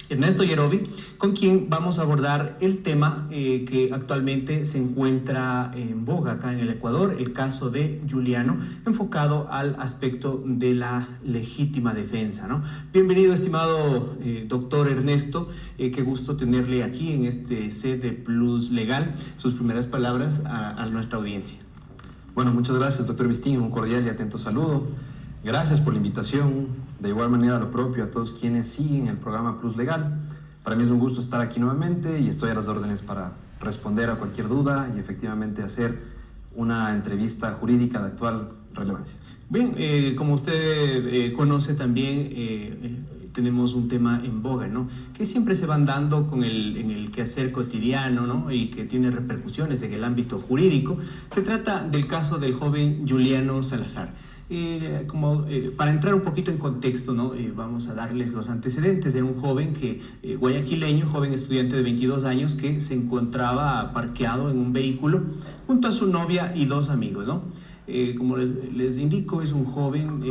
Ernesto Yerovi, con quien vamos a abordar el tema que actualmente se encuentra en boga acá en el Ecuador, el caso de Giuliano, enfocado al aspecto de la legítima defensa, ¿no? Bienvenido, estimado doctor Ernesto, qué gusto tenerle aquí en este set de Plus Legal. Sus primeras palabras a nuestra audiencia. Bueno, muchas gracias, doctor Vistín, un cordial y atento saludo. Gracias por la invitación. De igual manera, lo propio a todos quienes siguen el programa Plus Legal. Para mí es un gusto estar aquí nuevamente y estoy a las órdenes para responder a cualquier duda y efectivamente hacer una entrevista jurídica de actual relevancia. Bien, como usted conoce también, tenemos un tema en boga, ¿no? Que siempre se van dando en el quehacer cotidiano, ¿no? Y que tiene repercusiones en el ámbito jurídico. Se trata del caso del joven Giuliano Salazar. Para entrar un poquito en contexto, ¿no? Vamos a darles los antecedentes de un joven guayaquileño, joven estudiante de 22 años que se encontraba parqueado en un vehículo junto a su novia y dos amigos, ¿no? Como les indico, es un joven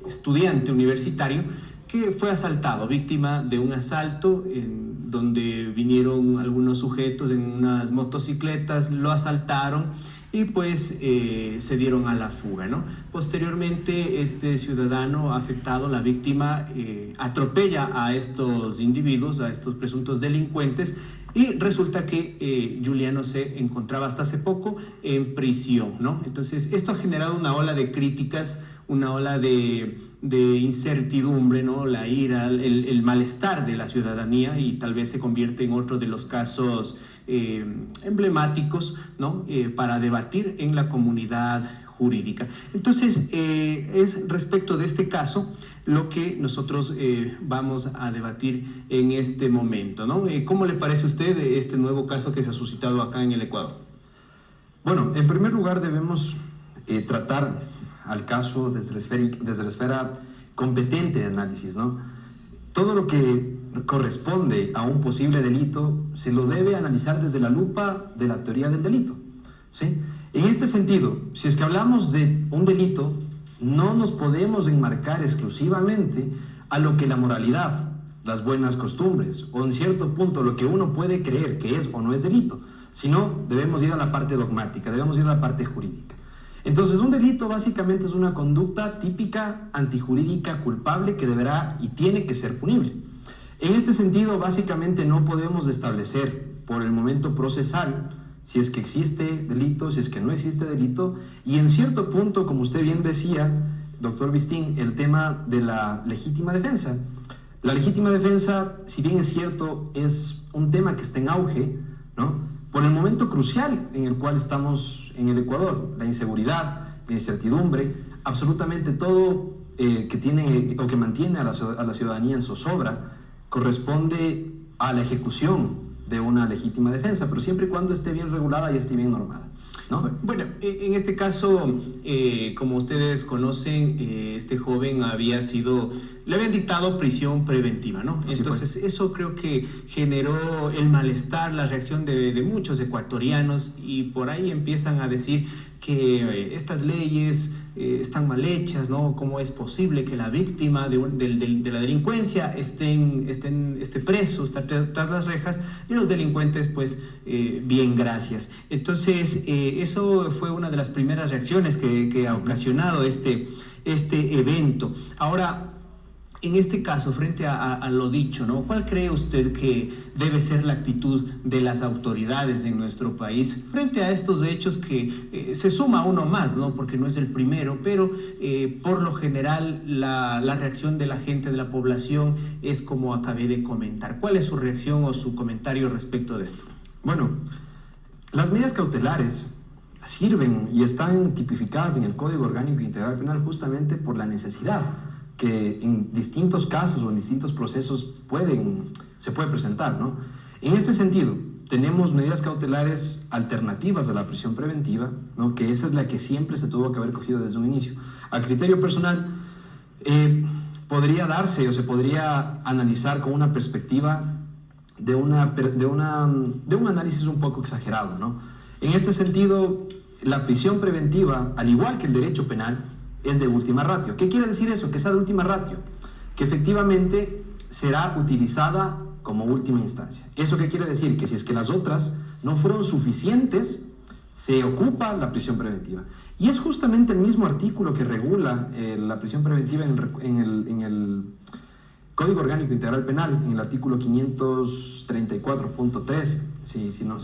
estudiante universitario que fue asaltado, víctima de un asalto en donde vinieron algunos sujetos en unas motocicletas, lo asaltaron y pues se dieron a la fuga, ¿no? Posteriormente, este ciudadano afectado, la víctima, atropella a estos individuos, a estos presuntos delincuentes, y resulta que Giuliano se encontraba hasta hace poco en prisión, ¿no? Entonces, esto ha generado una ola de críticas, una ola de incertidumbre, ¿no? La ira, el malestar de la ciudadanía, y tal vez se convierte en otro de los casos emblemáticos, ¿no? Para debatir en la comunidad jurídica. Entonces, es respecto de este caso lo que nosotros vamos a debatir en este momento, ¿no? ¿Cómo le parece a usted este nuevo caso que se ha suscitado acá en el Ecuador? Bueno, en primer lugar debemos tratar al caso desde la esfera competente de análisis, ¿no? Todo lo que corresponde a un posible delito se lo debe analizar desde la lupa de la teoría del delito, ¿sí? En este sentido, si es que hablamos de un delito, no nos podemos enmarcar exclusivamente a lo que la moralidad, las buenas costumbres o en cierto punto lo que uno puede creer que es o no es delito, sino debemos ir a la parte dogmática, debemos ir a la parte jurídica. Entonces, un delito básicamente es una conducta típica, antijurídica, culpable, que deberá y tiene que ser punible. En este sentido, básicamente no podemos establecer por el momento procesal si es que existe delito, si es que no existe delito, y en cierto punto, como usted bien decía, doctor Vistín, el tema de la legítima defensa. La legítima defensa, si bien es cierto, es un tema que está en auge, ¿no? Por el momento crucial en el cual estamos en el Ecuador, la inseguridad, la incertidumbre, absolutamente todo que tiene o que mantiene a la ciudadanía en zozobra corresponde a la ejecución de una legítima defensa, pero siempre y cuando esté bien regulada y esté bien normada, ¿no? Bueno, en este caso, como ustedes conocen, este joven le habían dictado prisión preventiva, ¿no? Entonces, eso creo que generó el malestar, la reacción de muchos ecuatorianos, y por ahí empiezan a decir que estas leyes están mal hechas, ¿no? ¿Cómo es posible que la víctima de la delincuencia esté preso, esté tras las rejas, y los delincuentes, pues, bien, gracias? Entonces, eso fue una de las primeras reacciones que ha ocasionado este evento. Ahora, en este caso, frente a lo dicho, ¿no? ¿Cuál cree usted que debe ser la actitud de las autoridades en nuestro país frente a estos hechos que se suma uno más, ¿no? Porque no es el primero, pero por lo general la reacción de la gente, de la población, es como acabé de comentar? ¿Cuál es su reacción o su comentario respecto de esto? Bueno, las medidas cautelares sirven y están tipificadas en el Código Orgánico Integral Penal justamente por la necesidad que en distintos casos o en distintos procesos se puede presentar, ¿no? En este sentido, tenemos medidas cautelares alternativas a la prisión preventiva, ¿no? Que esa es la que siempre se tuvo que haber cogido desde un inicio. A criterio personal, podría darse o se podría analizar con una perspectiva de un análisis un poco exagerado, ¿no? En este sentido, la prisión preventiva, al igual que el derecho penal, es de última ratio. ¿Qué quiere decir eso? Que esa de última ratio, que efectivamente será utilizada como última instancia. ¿Eso qué quiere decir? Que si es que las otras no fueron suficientes, se ocupa la prisión preventiva. Y es justamente el mismo artículo que regula la prisión preventiva en el Código Orgánico Integral Penal, en el artículo 534.3, si no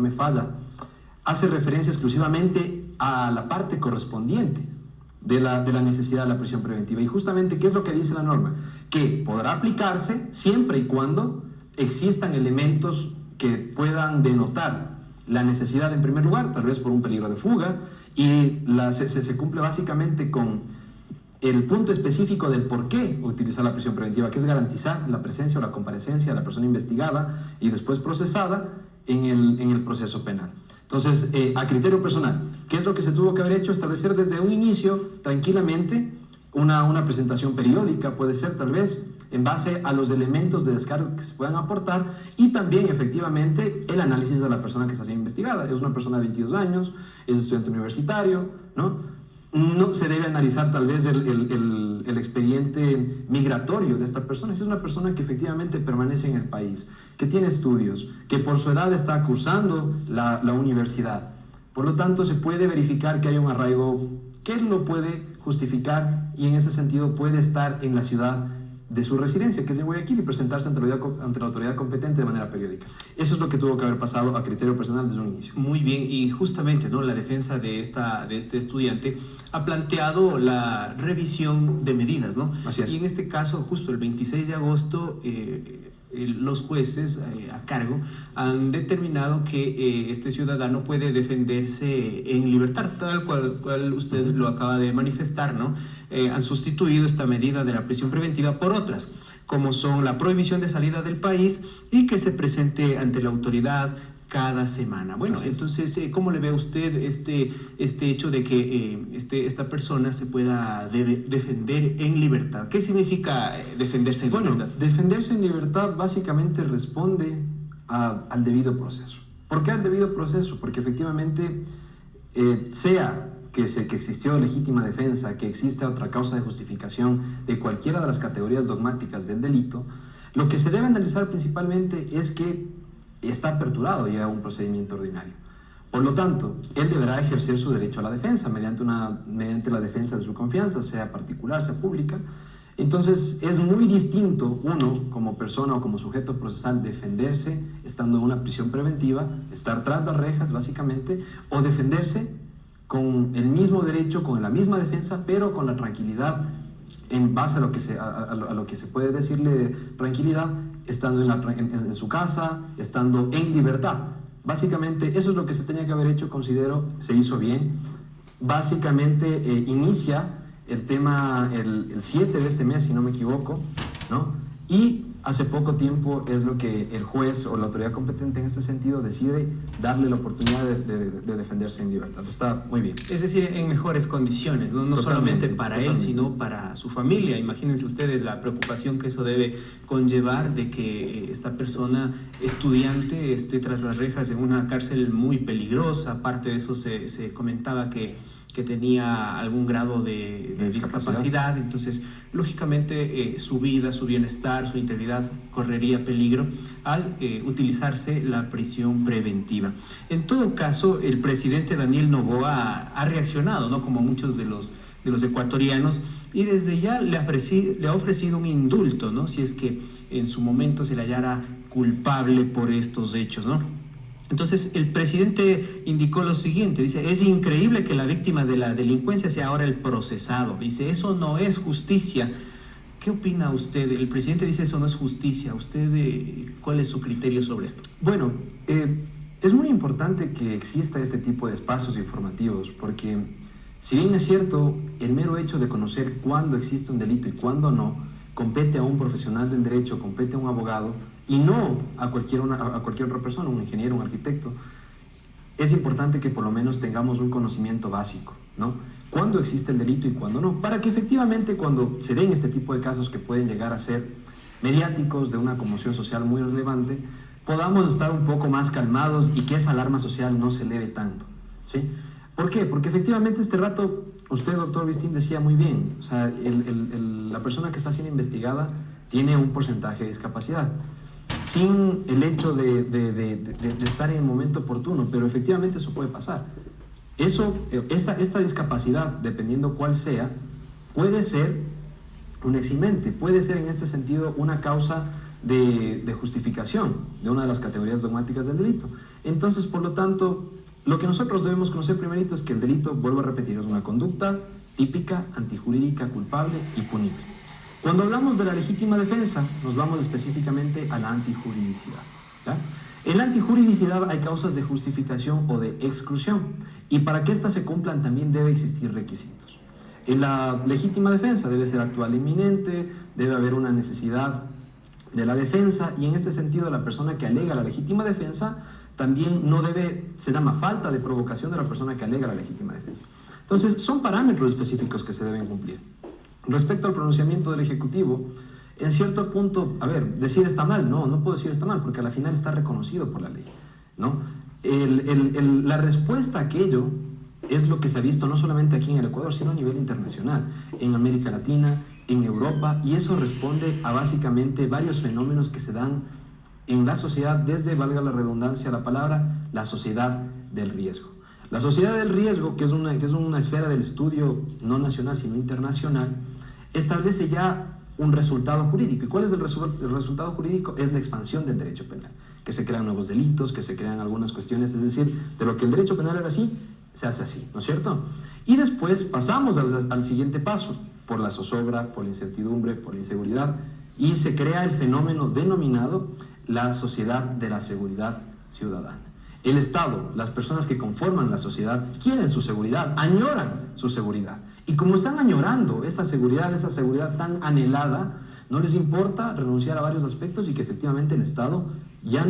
me falla, hace referencia exclusivamente a la parte correspondiente de la necesidad de la prisión preventiva. Y justamente, ¿qué es lo que dice la norma? Que podrá aplicarse siempre y cuando existan elementos que puedan denotar la necesidad en primer lugar, tal vez por un peligro de fuga, y se cumple básicamente con el punto específico del por qué utilizar la prisión preventiva, que es garantizar la presencia o la comparecencia de la persona investigada y después procesada en el proceso penal. Entonces, a criterio personal, ¿qué es lo que se tuvo que haber hecho? Establecer desde un inicio, tranquilamente, una presentación periódica, puede ser tal vez, en base a los elementos de descargo que se puedan aportar, y también, efectivamente, el análisis de la persona que está siendo investigada. Es una persona de 22 años, es estudiante universitario, ¿no? No se debe analizar tal vez el expediente migratorio de esta persona. Si es una persona que efectivamente permanece en el país, que tiene estudios, que por su edad está cursando la universidad. Por lo tanto, se puede verificar que hay un arraigo que lo puede justificar, y en ese sentido puede estar en la ciudad de su residencia, que es en Guayaquil, y presentarse ante la autoridad competente de manera periódica. Eso es lo que tuvo que haber pasado a criterio personal desde un inicio. Muy bien, y justamente, ¿no?, la defensa de este estudiante ha planteado la revisión de medidas, ¿no? Así es. Y en este caso, justo el 26 de agosto, los jueces a cargo han determinado que este ciudadano puede defenderse en libertad, tal cual usted lo acaba de manifestar, ¿no? Han sustituido esta medida de la prisión preventiva por otras, como son la prohibición de salida del país y que se presente ante la autoridad cada semana. Bueno, entonces, ¿cómo le ve a usted este hecho de que esta persona se pueda defender en libertad? ¿Qué significa defenderse en libertad? Bueno, defenderse en libertad básicamente responde al debido proceso. ¿Por qué al debido proceso? Porque efectivamente, sea que existió legítima defensa, que exista otra causa de justificación de cualquiera de las categorías dogmáticas del delito, lo que se debe analizar principalmente es que está aperturado ya un procedimiento ordinario. Por lo tanto, él deberá ejercer su derecho a la defensa mediante la defensa de su confianza, sea particular, sea pública. Entonces, es muy distinto uno, como persona o como sujeto procesal, defenderse estando en una prisión preventiva, estar tras las rejas, básicamente, o defenderse con el mismo derecho, con la misma defensa, pero con la tranquilidad, en base a lo que se puede decirle tranquilidad, estando en su casa, estando en libertad. Básicamente, eso es lo que se tenía que haber hecho, considero, se hizo bien. Básicamente, inicia el tema el 7 de este mes, si no me equivoco, ¿no? Y hace poco tiempo es lo que el juez o la autoridad competente en este sentido decide darle la oportunidad de defenderse en libertad. Está muy bien. Es decir, en mejores condiciones, no solamente para él, sino para su familia. Imagínense ustedes la preocupación que eso debe conllevar de que esta persona, estudiante, esté tras las rejas en una cárcel muy peligrosa. Aparte de eso, se comentaba que tenía algún grado de discapacidad. Entonces, lógicamente, su vida, su bienestar, su integridad correría peligro al utilizarse la prisión preventiva. En todo caso, el presidente Daniel Noboa ha reaccionado, ¿no?, como muchos de los ecuatorianos, y desde ya le ha ofrecido un indulto, ¿no?, si es que en su momento se le hallara culpable por estos hechos, ¿no? Entonces, el presidente indicó lo siguiente, dice: es increíble que la víctima de la delincuencia sea ahora el procesado. Dice, eso no es justicia. ¿Qué opina usted? El presidente dice, eso no es justicia. ¿Usted cuál es su criterio sobre esto? Bueno, es muy importante que exista este tipo de espacios informativos, porque si bien es cierto, el mero hecho de conocer cuándo existe un delito y cuándo no, compete a un profesional del derecho, compete a un abogado, y no a cualquier otra persona, un ingeniero, un arquitecto. Es importante que por lo menos tengamos un conocimiento básico, ¿no? Cuándo existe el delito y cuándo no, para que efectivamente cuando se den este tipo de casos que pueden llegar a ser mediáticos, de una conmoción social muy relevante, podamos estar un poco más calmados y que esa alarma social no se eleve tanto, ¿sí? ¿Por qué? Porque efectivamente este rato, usted, doctor Vistín, decía muy bien, o sea, la persona que está siendo investigada tiene un porcentaje de discapacidad, sin el hecho de estar en el momento oportuno, pero efectivamente eso puede pasar. Esta discapacidad, dependiendo cuál sea, puede ser un eximente, puede ser en este sentido una causa de justificación de una de las categorías dogmáticas del delito. Entonces, por lo tanto, lo que nosotros debemos conocer primerito es que el delito, vuelvo a repetir, es una conducta típica, antijurídica, culpable y punible. Cuando hablamos de la legítima defensa, nos vamos específicamente a la antijuridicidad, ¿ya? En la antijuridicidad hay causas de justificación o de exclusión, y para que éstas se cumplan también debe existir requisitos. En la legítima defensa debe ser actual e inminente, debe haber una necesidad de la defensa, y en este sentido la persona que alega la legítima defensa también no debe, se llama falta de provocación de la persona que alega la legítima defensa. Entonces, son parámetros específicos que se deben cumplir. Respecto al pronunciamiento del Ejecutivo, en cierto punto, a ver, decir está mal, no puedo decir está mal, porque a la final está reconocido por la ley, ¿no? La respuesta a aquello es lo que se ha visto no solamente aquí en el Ecuador, sino a nivel internacional, en América Latina, en Europa, y eso responde a básicamente varios fenómenos que se dan en la sociedad desde, valga la redundancia la palabra, la sociedad del riesgo. La sociedad del riesgo, que es una esfera del estudio no nacional sino internacional, establece ya un resultado jurídico. ¿Y cuál es el resultado jurídico? Es la expansión del derecho penal, que se crean nuevos delitos, que se crean algunas cuestiones, es decir, de lo que el derecho penal era así, se hace así, ¿no es cierto? Y después pasamos al siguiente paso, por la zozobra, por la incertidumbre, por la inseguridad, y se crea el fenómeno denominado la sociedad de la seguridad ciudadana. El Estado, las personas que conforman la sociedad, quieren su seguridad, añoran su seguridad. Y como están añorando esa seguridad tan anhelada, no les importa renunciar a varios aspectos y que efectivamente el Estado ya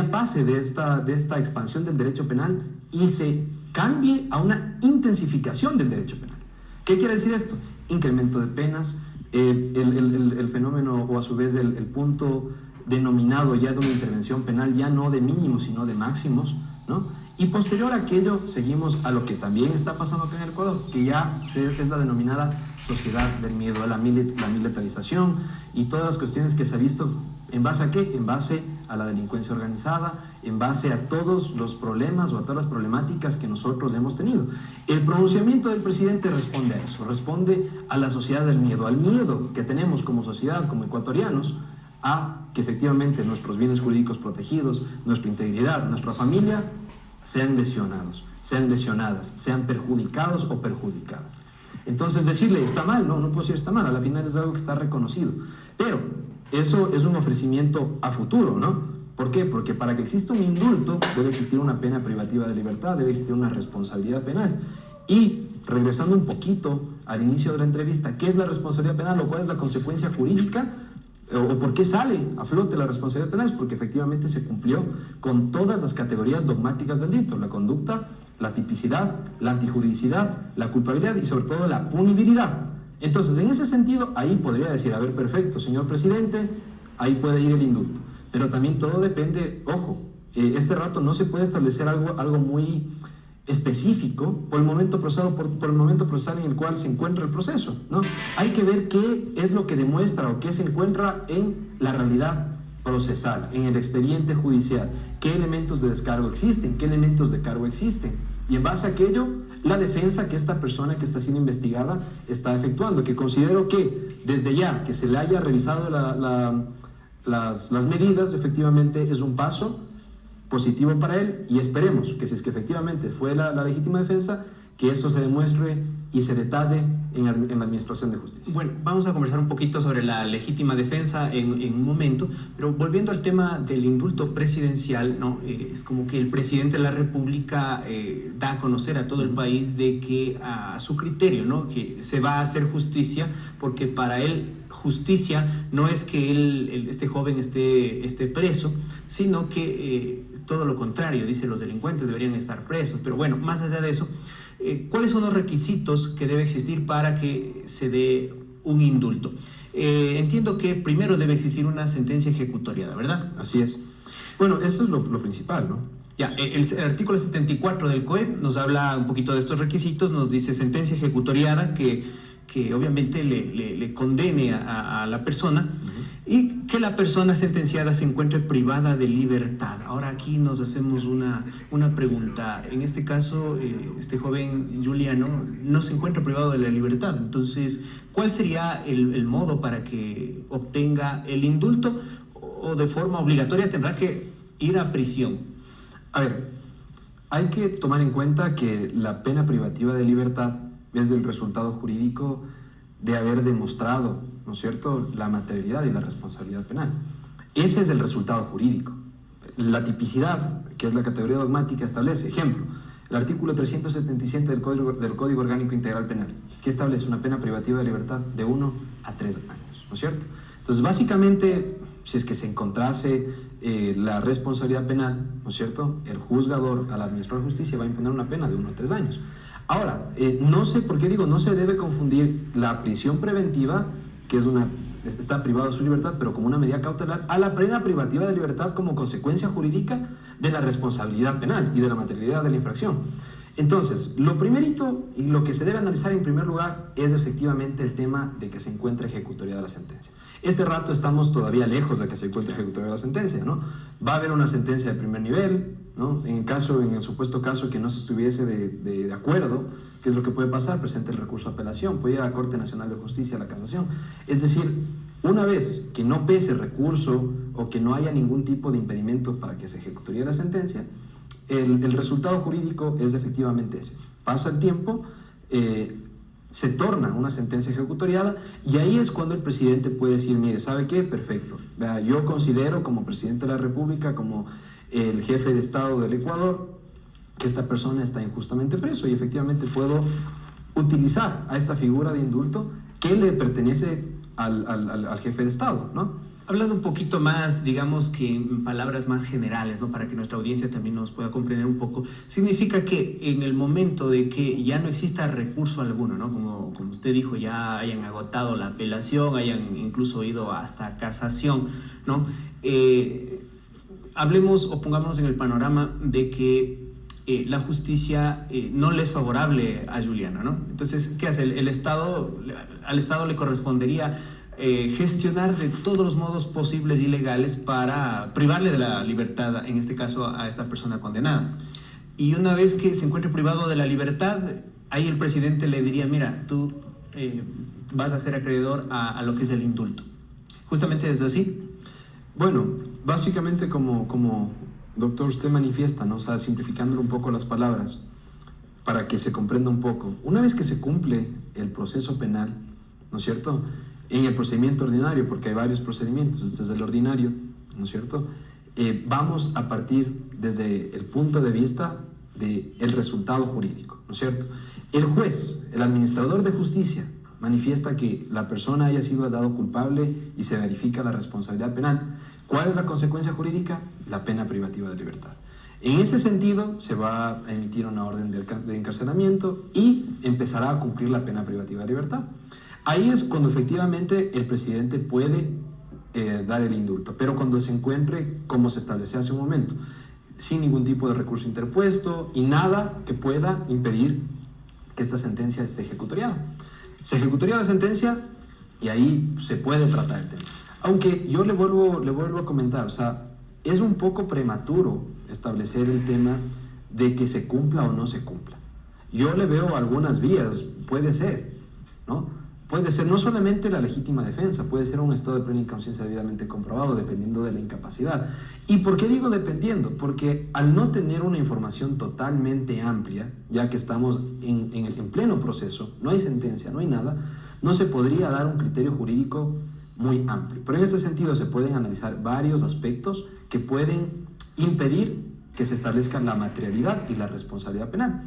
pase de esta expansión del derecho penal y se cambie a una intensificación del derecho penal. ¿Qué quiere decir esto? Incremento de penas, el fenómeno o a su vez el punto denominado ya de una intervención penal, ya no de mínimos sino de máximos, ¿no? Y posterior a aquello seguimos a lo que también está pasando acá en el Ecuador, que ya es la denominada sociedad del miedo, a la militarización y todas las cuestiones que se ha visto. ¿En base a qué? En base a la delincuencia organizada, en base a todos los problemas o a todas las problemáticas que nosotros hemos tenido. El pronunciamiento del presidente responde a eso, responde a la sociedad del miedo, al miedo que tenemos como sociedad, como ecuatorianos, a que efectivamente nuestros bienes jurídicos protegidos, nuestra integridad, nuestra familia, sean lesionados, sean lesionadas, sean perjudicados o perjudicadas. Entonces decirle está mal, no puedo decir está mal, a la final es algo que está reconocido. Pero eso es un ofrecimiento a futuro, ¿no? ¿Por qué? Porque para que exista un indulto debe existir una pena privativa de libertad, debe existir una responsabilidad penal. Y regresando un poquito al inicio de la entrevista, ¿qué es la responsabilidad penal o cuál es la consecuencia jurídica? ¿O por qué sale a flote la responsabilidad penal? Es porque efectivamente se cumplió con todas las categorías dogmáticas del delito: la conducta, la tipicidad, la antijuridicidad, la culpabilidad y sobre todo la punibilidad. Entonces, en ese sentido, ahí podría decir, a ver, perfecto, señor presidente, ahí puede ir el indulto. Pero también todo depende, ojo, este rato no se puede establecer algo muy específico por el momento procesal en el cual se encuentra el proceso, ¿no? Hay que ver qué es lo que demuestra o qué se encuentra en la realidad procesal, en el expediente judicial, qué elementos de descargo existen, qué elementos de cargo existen, y en base a aquello, la defensa que esta persona que está siendo investigada está efectuando, que considero que desde ya que se le haya revisado las medidas, efectivamente es un paso positivo para él, y esperemos que si es que efectivamente fue la legítima defensa, que eso se demuestre y se detalle en la administración de justicia. Bueno, vamos a conversar un poquito sobre la legítima defensa en un momento, pero volviendo al tema del indulto presidencial, ¿no? Es como que el presidente de la República da a conocer a todo el país de que a su criterio, ¿no? Que se va a hacer justicia, porque para él justicia no es que este joven esté preso, sino que todo lo contrario, dice, los delincuentes deberían estar presos. Pero bueno, más allá de eso, ¿cuáles son los requisitos que debe existir para que se dé un indulto? Entiendo que primero debe existir una sentencia ejecutoriada, ¿verdad? Así es. Bueno, eso es lo principal, ¿no? Ya, el artículo 74 del COEP nos habla un poquito de estos requisitos, nos dice sentencia ejecutoriada que que obviamente le condene a la persona y que la persona sentenciada se encuentre privada de libertad. Ahora aquí nos hacemos una pregunta. En este caso, este joven Juliano no se encuentra privado de la libertad. Entonces, ¿cuál sería el modo para que obtenga el indulto o de forma obligatoria tendrá que ir a prisión? A ver, hay que tomar en cuenta que la pena privativa de libertad es el resultado jurídico de haber demostrado, ¿no es cierto?, la materialidad y la responsabilidad penal. Ese es el resultado jurídico. La tipicidad, que es la categoría dogmática, establece, ejemplo, el artículo 377 del Código Orgánico Integral Penal, que establece una pena privativa de libertad de 1 a 3 años, ¿no es cierto? Entonces, básicamente, si es que se encontrase la responsabilidad penal, ¿no es cierto?, el juzgador al administrar justicia va a imponer una pena de 1 a 3 años. Ahora, no sé por qué digo, no se debe confundir la prisión preventiva, que está privado de su libertad, pero como una medida cautelar, a la pena privativa de libertad como consecuencia jurídica de la responsabilidad penal y de la materialidad de la infracción. Entonces, lo primerito y lo que se debe analizar en primer lugar es efectivamente el tema de que se encuentre ejecutoriada la sentencia. Este rato estamos todavía lejos de que se encuentre ejecutoriada la sentencia, ¿no? Va a haber una sentencia de primer nivel, ¿no? En el supuesto caso que no se estuviese de acuerdo, ¿qué es lo que puede pasar? Presente el recurso de apelación, puede ir a la Corte Nacional de Justicia, a la casación. Es decir, una vez que no pese el recurso o que no haya ningún tipo de impedimento para que se ejecutaría la sentencia, el resultado jurídico es efectivamente ese. Pasa el tiempo, se torna una sentencia ejecutoriada y ahí es cuando el presidente puede decir, mire, ¿sabe qué? Perfecto. Yo considero como presidente de la República, como el jefe de Estado del Ecuador, que esta persona está injustamente preso y efectivamente puedo utilizar a esta figura de indulto que le pertenece al jefe de Estado, ¿no? Hablando un poquito más, digamos que en palabras más generales, ¿no?, para que nuestra audiencia también nos pueda comprender un poco, significa que en el momento de que ya no exista recurso alguno, ¿no?, como usted dijo, ya hayan agotado la apelación, hayan incluso ido hasta casación, ¿no? Hablemos o pongámonos en el panorama de que la justicia no le es favorable a Juliano, ¿no? Entonces, ¿qué hace? Al Estado le correspondería gestionar de todos los modos posibles y legales para privarle de la libertad, en este caso a esta persona condenada. Y una vez que se encuentre privado de la libertad, ahí el presidente le diría, mira, tú vas a ser acreedor a lo que es el indulto. Justamente es así. Bueno, básicamente como doctor usted manifiesta, ¿no? O sea, simplificándole un poco las palabras para que se comprenda un poco. Una vez que se cumple el proceso penal, ¿no es cierto?, en el procedimiento ordinario, porque hay varios procedimientos, este es el ordinario, ¿no es cierto?, vamos a partir desde el punto de vista del resultado jurídico, ¿no es cierto? El juez, el administrador de justicia, manifiesta que la persona haya sido dado culpable y se verifica la responsabilidad penal. ¿Cuál es la consecuencia jurídica? La pena privativa de libertad. En ese sentido, se va a emitir una orden de encarcelamiento y empezará a cumplir la pena privativa de libertad. Ahí es cuando efectivamente el presidente puede dar el indulto, pero cuando se encuentre, como se estableció hace un momento, sin ningún tipo de recurso interpuesto y nada que pueda impedir que esta sentencia esté ejecutoriada. Se ejecutaría la sentencia y ahí se puede tratar el tema. Aunque yo le vuelvo a comentar, o sea, es un poco prematuro establecer el tema de que se cumpla o no se cumpla. Yo le veo algunas vías, puede ser, ¿no? Puede ser no solamente la legítima defensa, puede ser un estado de plena inconsciencia debidamente comprobado, dependiendo de la incapacidad. ¿Y por qué digo dependiendo? Porque al no tener una información totalmente amplia, ya que estamos en pleno proceso, no hay sentencia, no hay nada, no se podría dar un criterio jurídico muy amplio. Pero en este sentido se pueden analizar varios aspectos que pueden impedir que se establezca la materialidad y la responsabilidad penal.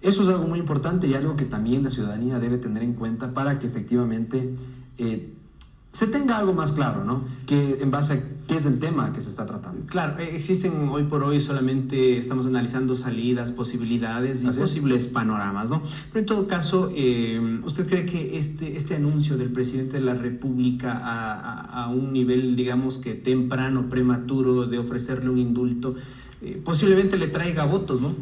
Eso es algo muy importante y algo que también la ciudadanía debe tener en cuenta para que efectivamente se tenga algo más claro, ¿no? Que en base a qué es el tema que se está tratando. Claro, existen hoy por hoy solamente estamos analizando salidas, posibilidades y posibles panoramas, ¿no? Pero en todo caso, ¿usted cree que este anuncio del presidente de la República a un nivel, digamos que temprano, prematuro, de ofrecerle un indulto, posiblemente le traiga votos, ¿no?,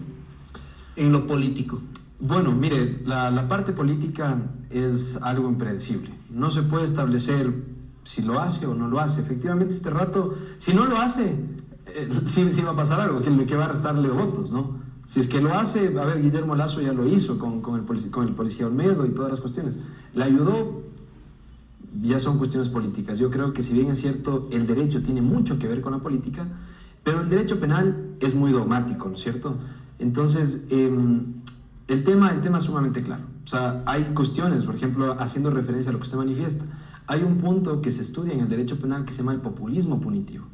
en lo político? Bueno, mire, la parte política es algo impredecible. No se puede establecer si lo hace o no lo hace. Efectivamente, este rato, si no lo hace, sí va a pasar algo, que va a restarle votos, ¿no? Si es que lo hace, a ver, Guillermo Lasso ya lo hizo con el policía Olmedo y todas las cuestiones. Le ayudó, ya son cuestiones políticas. Yo creo que si bien es cierto, el derecho tiene mucho que ver con la política, pero el derecho penal es muy dogmático, ¿no es cierto? Entonces, el tema es sumamente claro. O sea, hay cuestiones, por ejemplo, haciendo referencia a lo que usted manifiesta, hay un punto que se estudia en el derecho penal que se llama el populismo punitivo.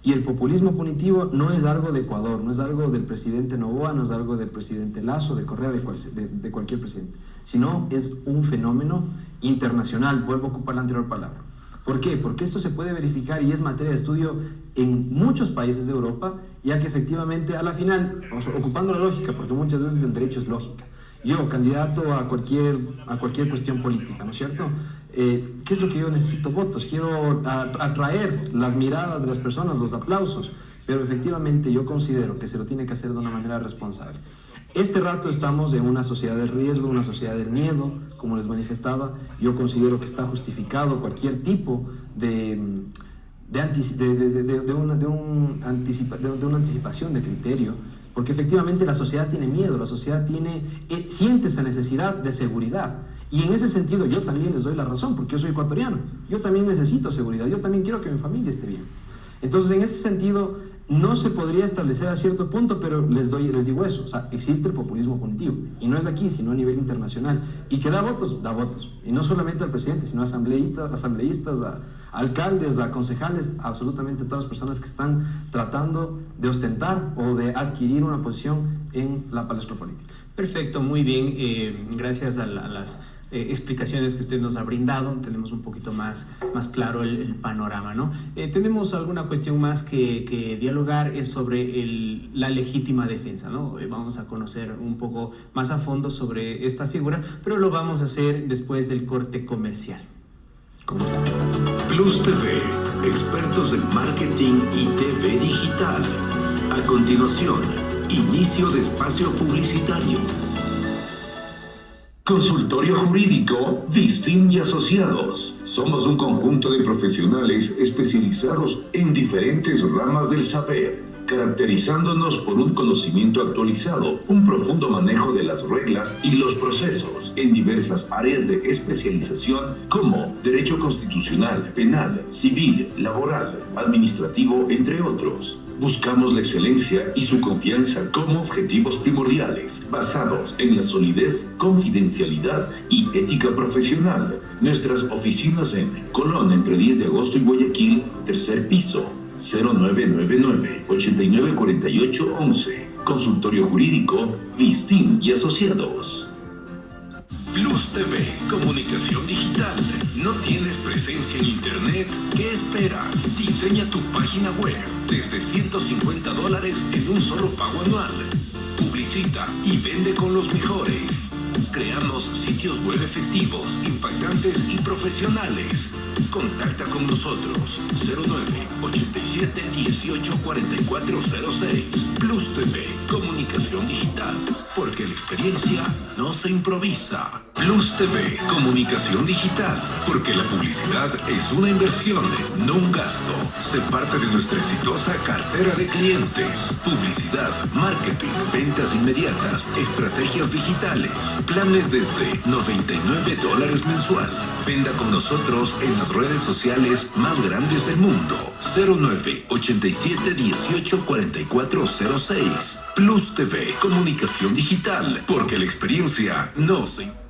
Y el populismo punitivo no es algo de Ecuador, no es algo del presidente Noboa, no es algo del presidente Lasso, de Correa, de cualquier presidente, sino es un fenómeno internacional. Vuelvo a ocupar la anterior palabra. ¿Por qué? Porque esto se puede verificar y es materia de estudio en muchos países de Europa, ya que efectivamente a la final, ocupando la lógica, porque muchas veces el derecho es lógica, yo, candidato a cualquier cuestión política, ¿no es cierto? ¿Qué es lo que yo necesito? Votos. Quiero atraer las miradas de las personas, los aplausos, pero efectivamente yo considero que se lo tiene que hacer de una manera responsable. Este rato estamos en una sociedad de riesgo, una sociedad del miedo, como les manifestaba. Yo considero que está justificado cualquier tipo de una anticipación de criterio, porque efectivamente la sociedad tiene miedo, la sociedad siente esa necesidad de seguridad. Y en ese sentido yo también les doy la razón, porque yo soy ecuatoriano, yo también necesito seguridad, yo también quiero que mi familia esté bien. Entonces, en ese sentido, no se podría establecer a cierto punto, pero les digo eso, o sea, existe el populismo punitivo, y no es aquí, sino a nivel internacional, y que da votos, y no solamente al presidente, sino a asambleístas, a alcaldes, a concejales, a absolutamente todas las personas que están tratando de ostentar o de adquirir una posición en la palestra política. Perfecto, muy bien, gracias a las explicaciones que usted nos ha brindado, tenemos un poquito más claro el panorama, ¿no? Tenemos alguna cuestión más que dialogar, es sobre la legítima defensa, ¿no? Vamos a conocer un poco más a fondo sobre esta figura, pero lo vamos a hacer después del corte comercial. Plus TV, expertos en marketing y TV digital. A continuación, inicio de espacio publicitario. Consultorio Jurídico Vistin y Asociados. Somos un conjunto de profesionales especializados en diferentes ramas del saber, caracterizándonos por un conocimiento actualizado, un profundo manejo de las reglas y los procesos en diversas áreas de especialización como derecho constitucional, penal, civil, laboral, administrativo, entre otros. Buscamos la excelencia y su confianza como objetivos primordiales, basados en la solidez, confidencialidad y ética profesional. Nuestras oficinas en Colón, entre 10 de agosto y Guayaquil, tercer piso, 0999-894811. Consultorio Jurídico Vistin y Asociados. Plus TV, comunicación digital. ¿No tienes presencia en internet? ¿Qué esperas? Diseña tu página web desde $150 en un solo pago anual. Publicita y vende con los mejores. Creamos sitios web efectivos, impactantes y profesionales. Contacta con nosotros 09-87-18-4406. Plus TV, comunicación digital, porque la experiencia no se improvisa. Plus TV, comunicación digital, porque la publicidad es una inversión, no un gasto. Sé parte de nuestra exitosa cartera de clientes. Publicidad, marketing, ventas inmediatas, estrategias digitales, planes desde $99 mensual. Venda con nosotros en las redes sociales más grandes del mundo. 09-87-18-4406. Plus TV, comunicación digital, porque la experiencia no se...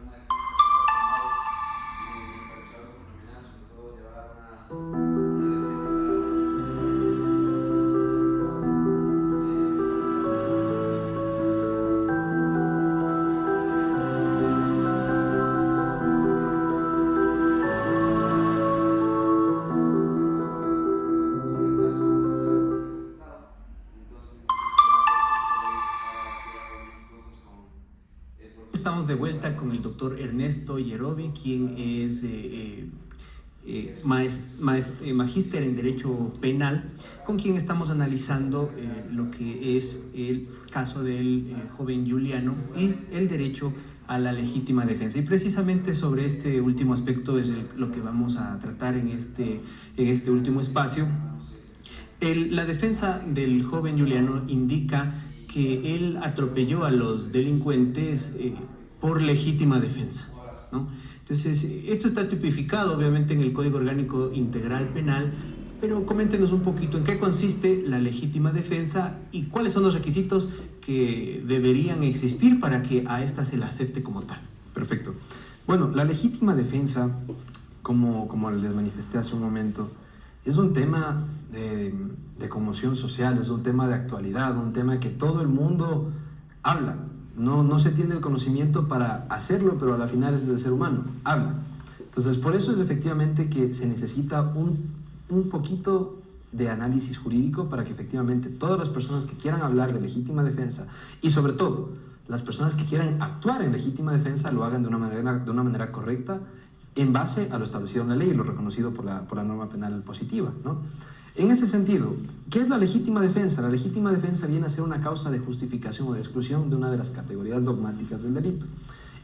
Estamos de vuelta con el doctor Ernesto Yerovi, quien es magíster en Derecho Penal, con quien estamos analizando lo que es el caso del joven Giuliano y el derecho a la legítima defensa. Y precisamente sobre este último aspecto es lo que vamos a tratar en este último espacio. La defensa del joven Giuliano indica que él atropelló a los delincuentes por legítima defensa, ¿no? Entonces, esto está tipificado obviamente en el Código Orgánico Integral Penal, pero coméntenos un poquito en qué consiste la legítima defensa y cuáles son los requisitos que deberían existir para que a esta se la acepte como tal. Perfecto. Bueno, la legítima defensa, como les manifesté hace un momento, es un tema de conmoción social, es un tema de actualidad, un tema que todo el mundo habla. No se tiene el conocimiento para hacerlo, pero a la final es del ser humano, habla. Entonces, por eso es efectivamente que se necesita un poquito de análisis jurídico para que efectivamente todas las personas que quieran hablar de legítima defensa y sobre todo las personas que quieran actuar en legítima defensa lo hagan de una manera correcta en base a lo establecido en la ley y lo reconocido por la norma penal positiva, ¿no? En ese sentido, ¿qué es la legítima defensa? La legítima defensa viene a ser una causa de justificación o de exclusión de una de las categorías dogmáticas del delito.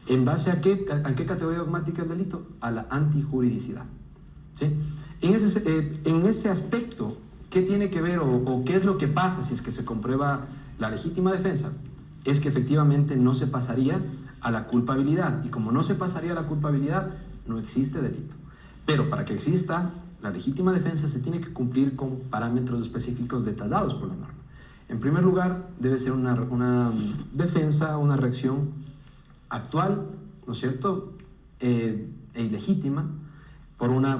¿En base a qué categoría dogmática del delito? A la antijuridicidad, ¿sí? En ese aspecto, ¿qué tiene que ver o qué es lo que pasa si es que se comprueba la legítima defensa? Es que efectivamente no se pasaría a la culpabilidad, y como no se pasaría a la culpabilidad, no existe delito. Pero para que exista la legítima defensa se tiene que cumplir con parámetros específicos detallados por la norma. En primer lugar, debe ser una defensa, una reacción actual, ¿no es cierto?, e ilegítima, por una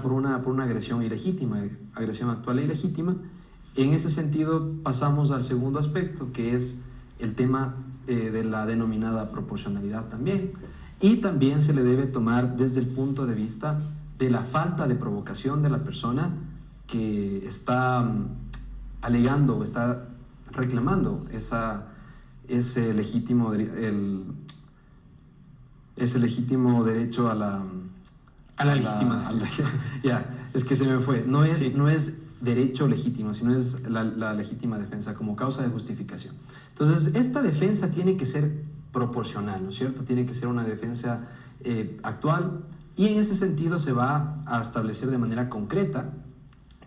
agresión ilegítima, agresión actual e ilegítima. En ese sentido, pasamos al segundo aspecto, que es el tema de la denominada proporcionalidad también. Y también se le debe tomar desde el punto de vista de la falta de provocación de la persona que está alegando o está reclamando ese legítimo derecho a la legítima. Es que se me fue. No es, Sí. No es derecho legítimo, sino es la legítima defensa como causa de justificación. Entonces, esta defensa tiene que ser proporcional, ¿no es cierto? Tiene que ser una defensa actual, y en ese sentido se va a establecer de manera concreta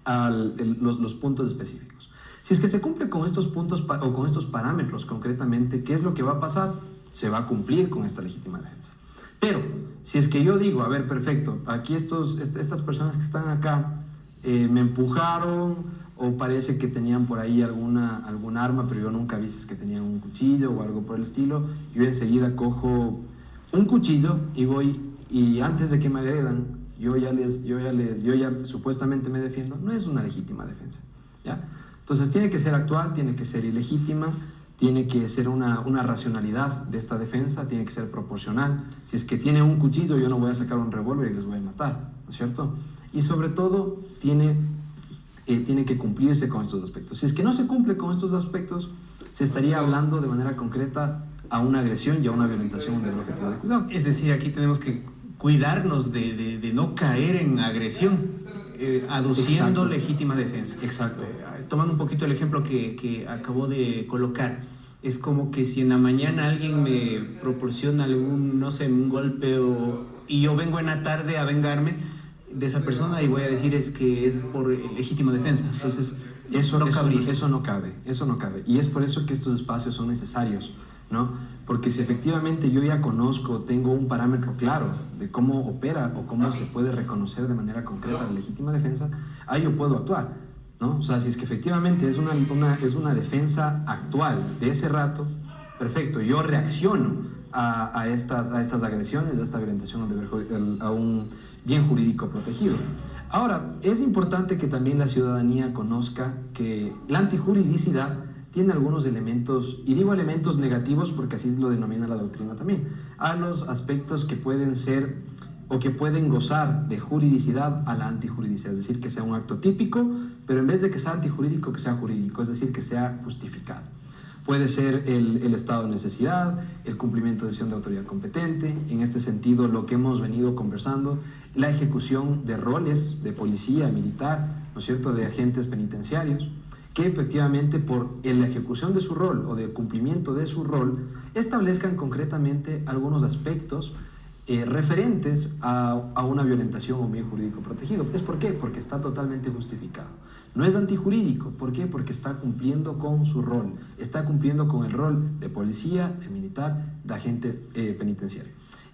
los puntos específicos. Si es que se cumple con estos puntos o con estos parámetros concretamente, ¿qué es lo que va a pasar? Se va a cumplir con esta legítima defensa. Pero si es que yo digo, a ver, perfecto, aquí estas personas que están acá me empujaron, o parece que tenían por ahí algún arma, pero yo nunca vi si es que tenían un cuchillo o algo por el estilo, yo enseguida cojo un cuchillo y voy, y antes de que me agredan, yo ya supuestamente me defiendo. No es una legítima defensa, ¿ya? Entonces tiene que ser actual, tiene que ser ilegítima, tiene que ser una racionalidad de esta defensa, tiene que ser proporcional. Si es que tiene un cuchillo, yo no voy a sacar un revólver y les voy a matar, ¿no es cierto? Y sobre todo, tiene que cumplirse con estos aspectos. Si es que no se cumple con estos aspectos, se estaría hablando de manera concreta a una agresión y a una violentación del objetivo de cuidado. Es decir, aquí tenemos que cuidarnos de no caer en agresión, aduciendo Exacto. legítima defensa. Exacto. Tomando un poquito el ejemplo que acabo de colocar, es como que si en la mañana alguien me proporciona un golpe y yo vengo en la tarde a vengarme de esa persona y voy a decir es que es por legítima defensa. Entonces, eso no cabe. Eso no cabe. Y es por eso que estos espacios son necesarios, ¿no? Porque si efectivamente yo ya conozco, tengo un parámetro claro de cómo opera o cómo se puede reconocer de manera concreta la legítima defensa, ahí yo puedo actuar, ¿no? O sea, si es que efectivamente es una defensa actual de ese rato, perfecto, yo reacciono a estas agresiones, a esta violentación a un bien jurídico protegido. Ahora, es importante que también la ciudadanía conozca que la antijuridicidad tiene algunos elementos, y digo elementos negativos porque así lo denomina la doctrina también, a los aspectos que pueden ser o que pueden gozar de juridicidad a la antijuridicidad, es decir, que sea un acto típico, pero en vez de que sea antijurídico, que sea jurídico, es decir, que sea justificado. Puede ser el estado de necesidad, el cumplimiento de decisión de autoridad competente. En este sentido, lo que hemos venido conversando, la ejecución de roles de policía, militar, ¿no es cierto?, de agentes penitenciarios, que efectivamente por la ejecución de su rol o del cumplimiento de su rol establezcan concretamente algunos aspectos referentes a una violentación o un bien jurídico protegido. ¿Es por qué? Porque está totalmente justificado. No es antijurídico. ¿Por qué? Porque está cumpliendo con su rol, está cumpliendo con el rol de policía, de militar, de agente penitenciario.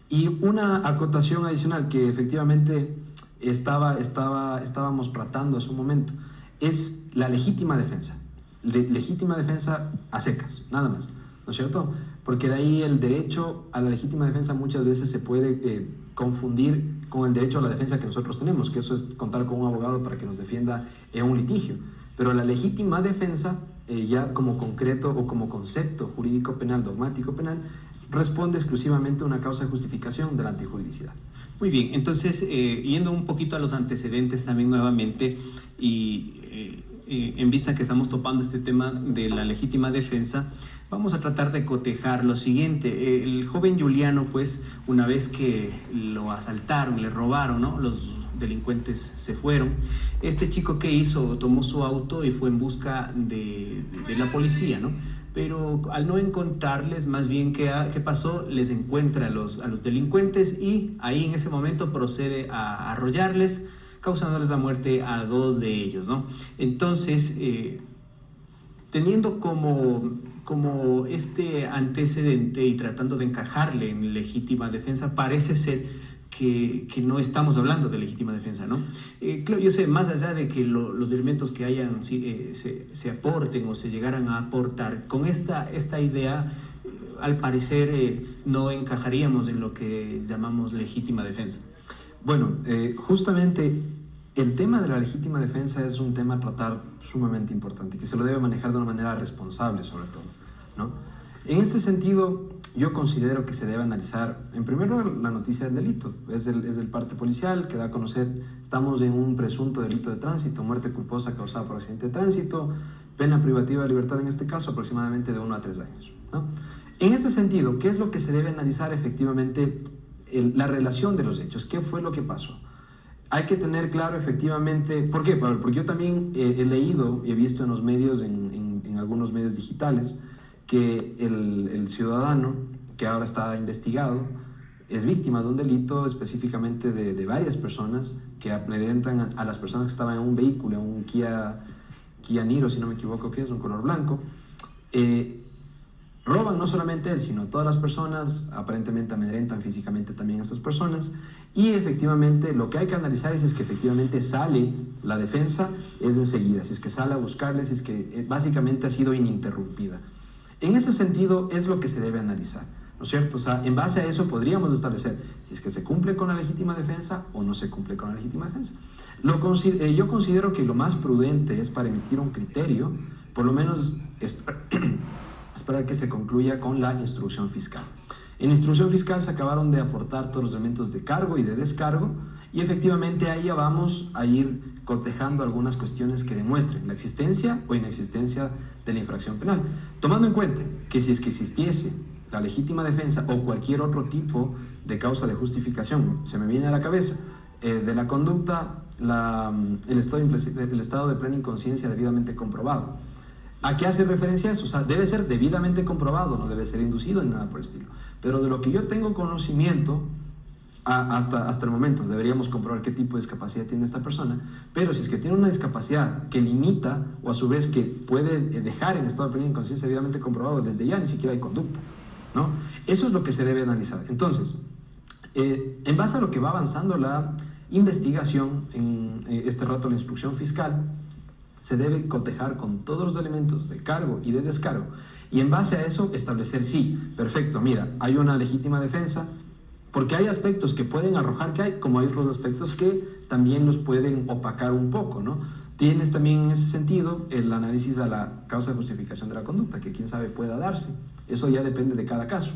Y una acotación adicional que efectivamente estábamos tratando hace un momento es la legítima defensa. Legítima defensa a secas, nada más, ¿no es cierto? Porque de ahí el derecho a la legítima defensa muchas veces se puede confundir con el derecho a la defensa que nosotros tenemos, que eso es contar con un abogado para que nos defienda en un litigio. Pero la legítima defensa, ya como concreto o como concepto jurídico penal, dogmático penal, responde exclusivamente a una causa de justificación de la antijuridicidad. Muy bien, entonces, yendo un poquito a los antecedentes también nuevamente, y en vista que estamos topando este tema de la legítima defensa, vamos a tratar de cotejar lo siguiente. El joven Juliano, pues, una vez que lo asaltaron, le robaron, ¿no? Los delincuentes se fueron. Este chico, ¿qué hizo? Tomó su auto y fue en busca de la policía, ¿no? Pero al no encontrarles, más bien, ¿qué pasó? Les encuentra a los delincuentes y ahí en ese momento procede a arrollarles, causándoles la muerte a 2 de ellos, ¿no? Entonces, teniendo como este antecedente y tratando de encajarle en legítima defensa, parece ser que no estamos hablando de legítima defensa, ¿no? Claro, yo sé, más allá de que los elementos que hayan se aporten o se llegaran a aportar, con esta idea, al parecer no encajaríamos en lo que llamamos legítima defensa. Bueno, justamente el tema de la legítima defensa es un tema a tratar sumamente importante, que se lo debe manejar de una manera responsable sobre todo, ¿no? En este sentido, yo considero que se debe analizar, en primer lugar, la noticia del delito. Es del parte policial que da a conocer, estamos en un presunto delito de tránsito, muerte culposa causada por accidente de tránsito, pena privativa de libertad en este caso aproximadamente de 1 a 3 años, ¿no? En este sentido, ¿qué es lo que se debe analizar efectivamente? La relación de los hechos. ¿Qué fue lo que pasó? Hay que tener claro efectivamente, ¿por qué? Porque yo también he leído y he visto en los medios, en algunos medios digitales, que el ciudadano que ahora está investigado es víctima de un delito específicamente de varias personas que amedrentan a las personas que estaban en un vehículo, en un Kia Niro, si no me equivoco, que es un color blanco. Roban no solamente él, sino todas las personas, aparentemente amedrentan físicamente también a estas personas, y efectivamente lo que hay que analizar es que efectivamente sale la defensa, es enseguida, si es que sale a buscarles, si es que básicamente ha sido ininterrumpida. En ese sentido es lo que se debe analizar, ¿no es cierto? O sea, en base a eso podríamos establecer si es que se cumple con la legítima defensa o no se cumple con la legítima defensa. Yo considero que lo más prudente es, para emitir un criterio, por lo menos esperar que se concluya con la instrucción fiscal. En instrucción fiscal se acabaron de aportar todos los elementos de cargo y de descargo, y efectivamente ahí ya vamos a ir cotejando algunas cuestiones que demuestren la existencia o inexistencia de la infracción penal, tomando en cuenta que si es que existiese la legítima defensa o cualquier otro tipo de causa de justificación, se me viene a la cabeza, de la conducta, el estado de plena inconsciencia debidamente comprobado. ¿A qué hace referencia eso? O sea, debe ser debidamente comprobado, no debe ser inducido ni nada por el estilo. Pero de lo que yo tengo conocimiento, hasta el momento, deberíamos comprobar qué tipo de discapacidad tiene esta persona, pero si es que tiene una discapacidad que limita, o a su vez que puede dejar en estado de plena inconsciencia debidamente comprobado, desde ya ni siquiera hay conducta, ¿no? Eso es lo que se debe analizar. Entonces, en base a lo que va avanzando la investigación, en este rato la instrucción fiscal, se debe cotejar con todos los elementos de cargo y de descargo, y en base a eso establecer, sí, perfecto, mira, hay una legítima defensa, porque hay aspectos que pueden arrojar que hay, como hay otros aspectos que también los pueden opacar un poco, ¿no? Tienes también en ese sentido el análisis a la causa de justificación de la conducta, que quién sabe pueda darse, eso ya depende de cada caso.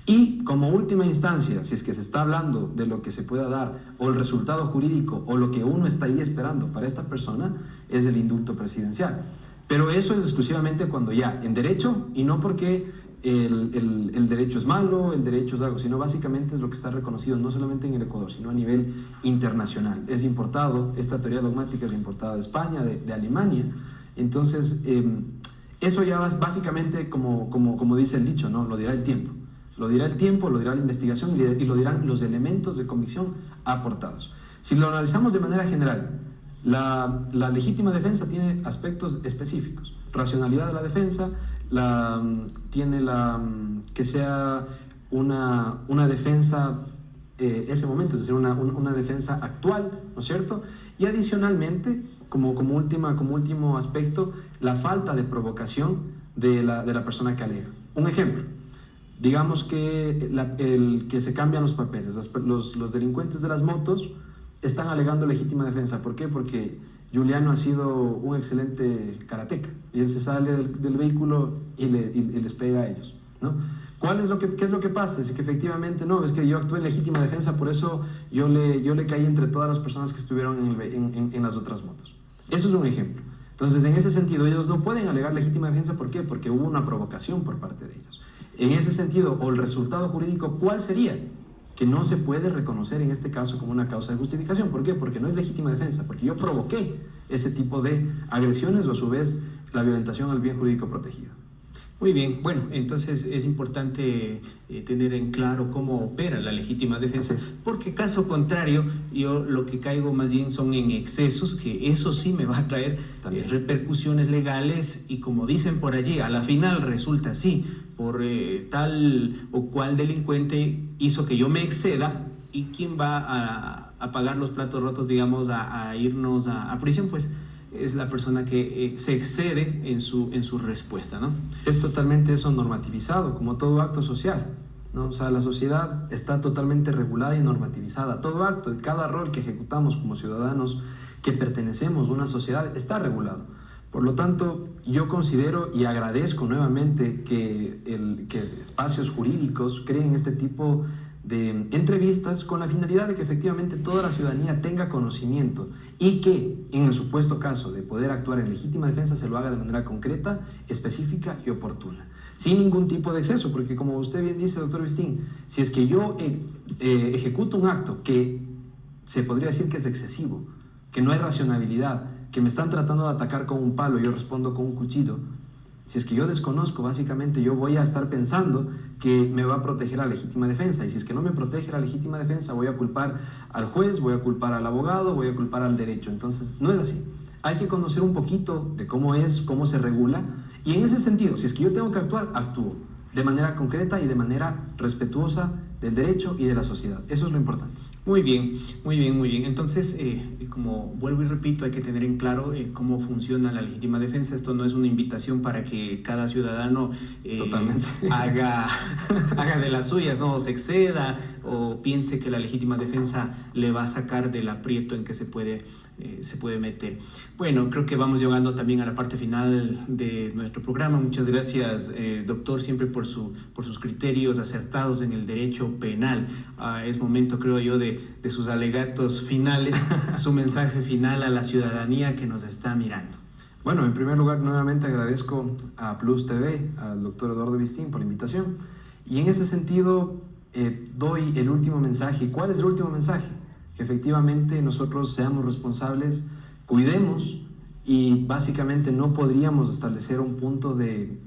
Y como última instancia, si es que se está hablando de lo que se pueda dar, o el resultado jurídico, o lo que uno está ahí esperando para esta persona, es el indulto presidencial. Pero eso es exclusivamente cuando ya en derecho, y no porque el derecho es malo, el derecho es algo, sino básicamente es lo que está reconocido no solamente en el Ecuador, sino a nivel internacional. Es importado, esta teoría dogmática es importada de España, de Alemania. Entonces, eso ya básicamente, como dice el dicho, ¿no? Lo dirá el tiempo. Lo dirá el tiempo, lo dirá la investigación y lo dirán los elementos de convicción aportados. Si lo analizamos de manera general, la legítima defensa tiene aspectos específicos. Racionalidad de la defensa, tiene que sea una defensa ese momento, es decir, una defensa actual, ¿no es cierto? Y adicionalmente, como último aspecto, la falta de provocación de la persona que alega. Un ejemplo, digamos que se cambian los papeles, los delincuentes de las motos están alegando legítima defensa. ¿Por qué? Porque Juliano ha sido un excelente karateca y él se sale del vehículo y les pega a ellos, ¿no? ¿Qué es lo que pasa? Es que efectivamente no, es que yo actué en legítima defensa, por eso yo le caí entre todas las personas que estuvieron en las otras motos. Eso es un ejemplo. Entonces, en ese sentido, ellos no pueden alegar legítima defensa. ¿Por qué? Porque hubo una provocación por parte de ellos. En ese sentido, o el resultado jurídico, ¿cuál sería? Que no se puede reconocer en este caso como una causa de justificación. ¿Por qué? Porque no es legítima defensa, porque yo provoqué ese tipo de agresiones o a su vez la violentación al bien jurídico protegido. Muy bien, bueno, entonces es importante tener en claro cómo opera la legítima defensa, porque caso contrario, yo lo que caigo más bien son en excesos, que eso sí me va a traer repercusiones legales y como dicen por allí, a la final resulta así, por tal o cual delincuente hizo que yo me exceda, y quién va a pagar los platos rotos, digamos, a irnos a prisión, pues es la persona que se excede en su respuesta, ¿no? Es totalmente eso normativizado, como todo acto social, ¿no? O sea, la sociedad está totalmente regulada y normativizada. Todo acto y cada rol que ejecutamos como ciudadanos que pertenecemos a una sociedad está regulado. Por lo tanto, yo considero y agradezco nuevamente que espacios jurídicos creen este tipo de entrevistas con la finalidad de que efectivamente toda la ciudadanía tenga conocimiento y que en el supuesto caso de poder actuar en legítima defensa se lo haga de manera concreta, específica y oportuna, sin ningún tipo de exceso, porque como usted bien dice, doctor Vistín, si es que yo ejecuto un acto que se podría decir que es excesivo, que no hay racionalidad, que me están tratando de atacar con un palo y yo respondo con un cuchillo, si es que yo desconozco, básicamente yo voy a estar pensando que me va a proteger la legítima defensa, y si es que no me protege la legítima defensa, voy a culpar al juez, voy a culpar al abogado, voy a culpar al derecho. Entonces, no es así. Hay que conocer un poquito de cómo se regula, y en ese sentido, si es que yo tengo que actuar, actúo de manera concreta y de manera respetuosa del derecho y de la sociedad. Eso es lo importante. Muy bien, muy bien, muy bien. Entonces, como vuelvo y repito, hay que tener en claro cómo funciona la legítima defensa. Esto no es una invitación para que cada ciudadano haga de las suyas, ¿no? O se exceda o piense que la legítima defensa le va a sacar del aprieto en que se puede meter. Bueno, creo que vamos llegando también a la parte final de nuestro programa. Muchas gracias, doctor, siempre por sus criterios acertados en el derecho penal. Es momento, creo yo, de sus alegatos finales, su mensaje final a la ciudadanía que nos está mirando. Bueno, en primer lugar, nuevamente agradezco a Plus TV, al doctor Eduardo Vistín, por la invitación. Y en ese sentido, doy el último mensaje. ¿Cuál es el último mensaje? Que efectivamente nosotros seamos responsables, cuidemos, y básicamente no podríamos establecer un punto de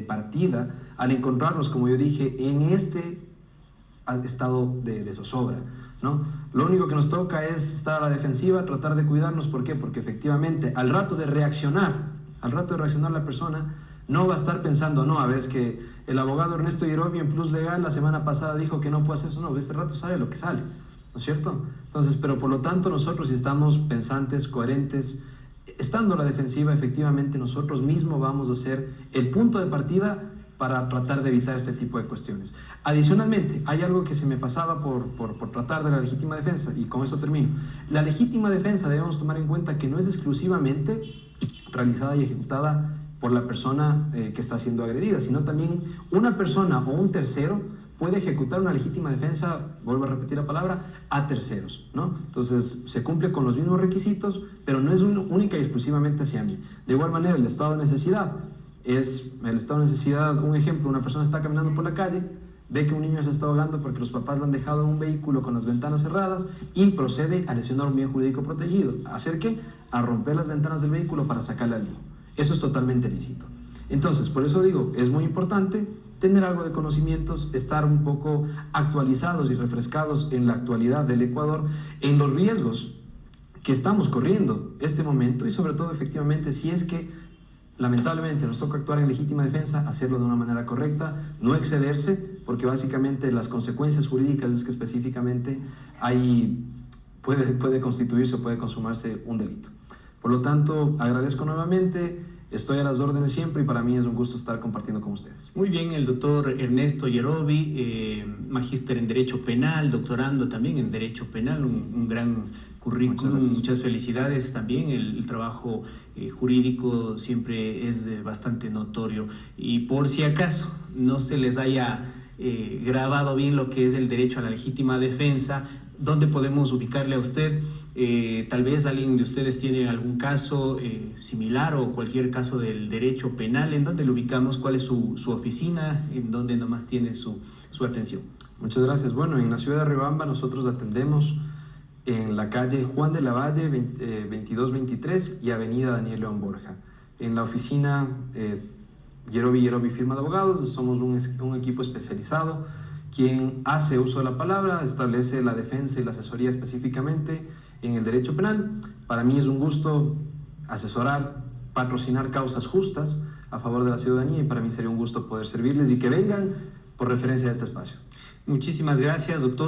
partida al encontrarnos, como yo dije, en este estado de zozobra, ¿no? Lo único que nos toca es estar a la defensiva, tratar de cuidarnos. ¿Por qué? Porque efectivamente al rato de reaccionar la persona no va a estar pensando, no, a ver, es que el abogado Ernesto Yerobi en Plus Legal la semana pasada dijo que no puede hacer eso. No, este rato sale lo que sale, ¿no es cierto? Entonces, pero por lo tanto nosotros, si estamos pensantes, coherentes, estando a la defensiva, efectivamente nosotros mismos vamos a ser el punto de partida para tratar de evitar este tipo de cuestiones. Adicionalmente, hay algo que se me pasaba por tratar de la legítima defensa, y con eso termino. La legítima defensa debemos tomar en cuenta que no es exclusivamente realizada y ejecutada por la persona que está siendo agredida, sino también una persona o un tercero puede ejecutar una legítima defensa, vuelvo a repetir la palabra, a terceros, ¿no? Entonces, se cumple con los mismos requisitos, pero no es única y exclusivamente hacia mí. De igual manera, el estado de necesidad es, un ejemplo, una persona está caminando por la calle, ve que un niño se está ahogando porque los papás lo han dejado en un vehículo con las ventanas cerradas y procede a lesionar un bien jurídico protegido. ¿A hacer qué? A romper las ventanas del vehículo para sacarle al niño. Eso es totalmente lícito. Entonces, por eso digo, es muy importante tener algo de conocimientos, estar un poco actualizados y refrescados en la actualidad del Ecuador, en los riesgos que estamos corriendo este momento y sobre todo, efectivamente, si es que lamentablemente nos toca actuar en legítima defensa, hacerlo de una manera correcta, no excederse, porque básicamente las consecuencias jurídicas es que específicamente puede constituirse o puede consumarse un delito. Por lo tanto, agradezco nuevamente, estoy a las órdenes siempre y para mí es un gusto estar compartiendo con ustedes. Muy bien, el doctor Ernesto Yerovi, magíster en Derecho Penal, doctorando también en Derecho Penal, un gran currículum, muchas felicidades también, el trabajo jurídico siempre es bastante notorio y por si acaso no se les haya grabado bien lo que es el derecho a la legítima defensa, ¿dónde podemos ubicarle a usted? Tal vez alguien de ustedes tiene algún caso similar o cualquier caso del derecho penal, ¿en dónde lo ubicamos? ¿Cuál es su oficina? ¿En dónde nomás tiene su atención? Muchas gracias. Bueno, en la ciudad de Riobamba nosotros atendemos en la calle Juan de la Valle 2223 y avenida Daniel León Borja. En la oficina Yerovi Firma de Abogados somos un equipo especializado quien hace uso de la palabra, establece la defensa y la asesoría específicamente en el derecho penal. Para mí es un gusto asesorar, patrocinar causas justas a favor de la ciudadanía y para mí sería un gusto poder servirles y que vengan por referencia a este espacio. Muchísimas gracias, doctor.